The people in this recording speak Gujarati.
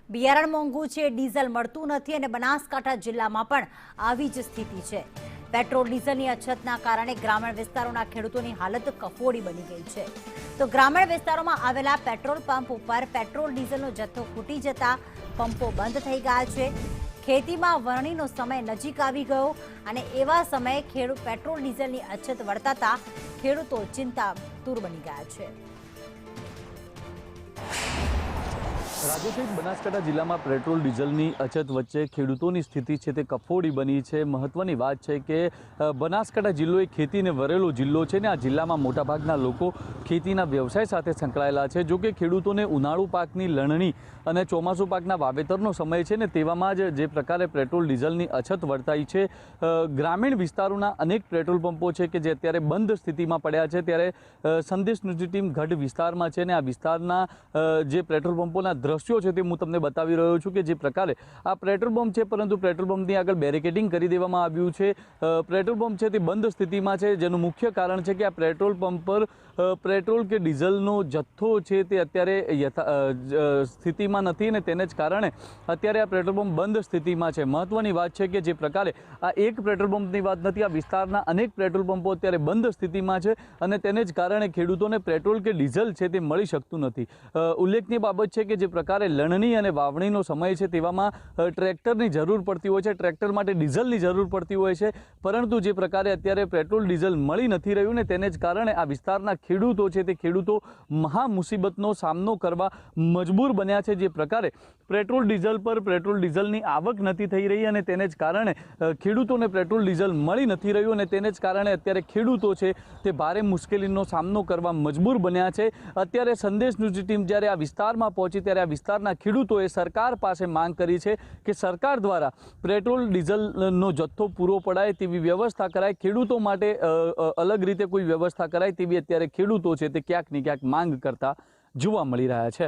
બિયારણ મોંઘું છે, ડીઝલ મળતું નથી અને બનાસકાંઠા જિલ્લામાં પણ આવી જ સ્થિતિ છે। પેટ્રોલ ડીઝલની અછતના કારણે ગ્રામીણ વિસ્તારોના ખેડૂતોની હાલત કફોડી બની ગઈ છે। તો ગ્રામીણ વિસ્તારોમાં આવેલા પેટ્રોલ પંપ ઉપર પેટ્રોલ ડીઝલનો જથ્થો ખૂટી જતા પંપો બંધ થઈ ગયા છે। ખેતીમાં વરણીનો સમય નજીક આવી ગયો અને એવા સમયે પેટ્રોલ ડીઝલની અછત વર્તાતા ખેડૂતો ચિંતાતુર બની ગયા છે। રાજ્ય સહિત બનાસકાંઠા જિલ્લામાં પેટ્રોલ ડીઝલની અછત વચ્ચે ખેડૂતોની સ્થિતિ છે તે કફોડી બની છે। મહત્વની વાત છે કે બનાસકાંઠા જિલ્લો એ ખેતીને વરેલો જિલ્લો છે ને આ જિલ્લામાં મોટાભાગના લોકો ખેતીના વ્યવસાય સાથે સંકળાયેલા છે। જો કે ખેડૂતોને ઉનાળુ પાકની લણણી અને ચોમાસુ પાકના વાવેતરનો સમય છે ને તેવામાં જ જે પ્રકારે પેટ્રોલ ડીઝલની અછત વર્તાઈ છે। ગ્રામીણ વિસ્તારોના અનેક પેટ્રોલ પંપો છે કે જે અત્યારે બંધ સ્થિતિમાં પડ્યા છે। ત્યારે સંદેશ ન્યૂઝની ટીમ ગઢ વિસ્તારમાં છે ને આ વિસ્તારના જે પેટ્રોલ પંપોના દ્રશ્યો છે તે હું તમને બતાવી રહ્યો છું કે જે પ્રકારે આ પેટ્રોલ પંપ છે પરંતુ પેટ્રોલ પંપની આગળ બેરિકેડિંગ કરી દેવામાં આવ્યું છે। પેટ્રોલ પંપ છે તે બંધ સ્થિતિમાં છે, જેનું મુખ્ય કારણ છે કે આ પેટ્રોલ પંપ પર પેટ્રોલ કે ડીઝલનો જથ્થો છે તે અત્યારે સ્થિતિમાં નથી ને તેને જ કારણે અત્યારે આ પેટ્રોલ પંપ બંધ સ્થિતિમાં છે। મહત્વની વાત છે કે જે પ્રકારે આ એક પેટ્રોલ પંપની વાત નથી, આ વિસ્તારના અનેક પેટ્રોલ પંપો અત્યારે બંધ સ્થિતિમાં છે અને તેને જ કારણે ખેડૂતોને પેટ્રોલ કે ડીઝલ છે તે મળી શકતું નથી। ઉલ્લેખનીય બાબત છે કે જે પ્રકારે લણણી અને વાવણીનો સમય છે તેવામાં ટ્રેક્ટરની જરૂર પડતી હોય છે, ટ્રેક્ટર માટે ડીઝલની જરૂર પડતી હોય છે, પરંતુ જે પ્રકારે અત્યારે પેટ્રોલ ડીઝલ મળી નથી રહ્યું ને તેને જ કારણે આ વિસ્તારના ખેડૂતો છે તે ખેડૂતો મહા મુસીબતનો સામનો કરવા મજબૂર બન્યા છે। જે પ્રકારે પેટ્રોલ ડીઝલ પર પેટ્રોલ ડીઝલની આવક નથી થઈ રહી અને તેને જ કારણે ખેડૂતોને પેટ્રોલ ડીઝલ મળી નથી રહ્યું અને તેને જ કારણે અત્યારે ખેડૂતો છે તે ભારે મુશ્કેલીનો સામનો કરવા મજબૂર બન્યા છે। અત્યારે સંદેશ ન્યૂઝની ટીમ જ્યારે આ વિસ્તારમાં પહોંચી ત્યારે આ વિસ્તારના ખેડૂતોએ સરકાર પાસે માંગ કરી છે કે સરકાર દ્વારા પેટ્રોલ ડીઝલનો જથ્થો પૂરો પડાય તેવી વ્યવસ્થા કરાય, ખેડૂતો માટે અલગ રીતે કોઈ વ્યવસ્થા કરાય તેવી અત્યારે ખેડૂતો છે તે ક્યાંક ને ક્યાંક માંગ કરતા જોવા મળી રહ્યા છે।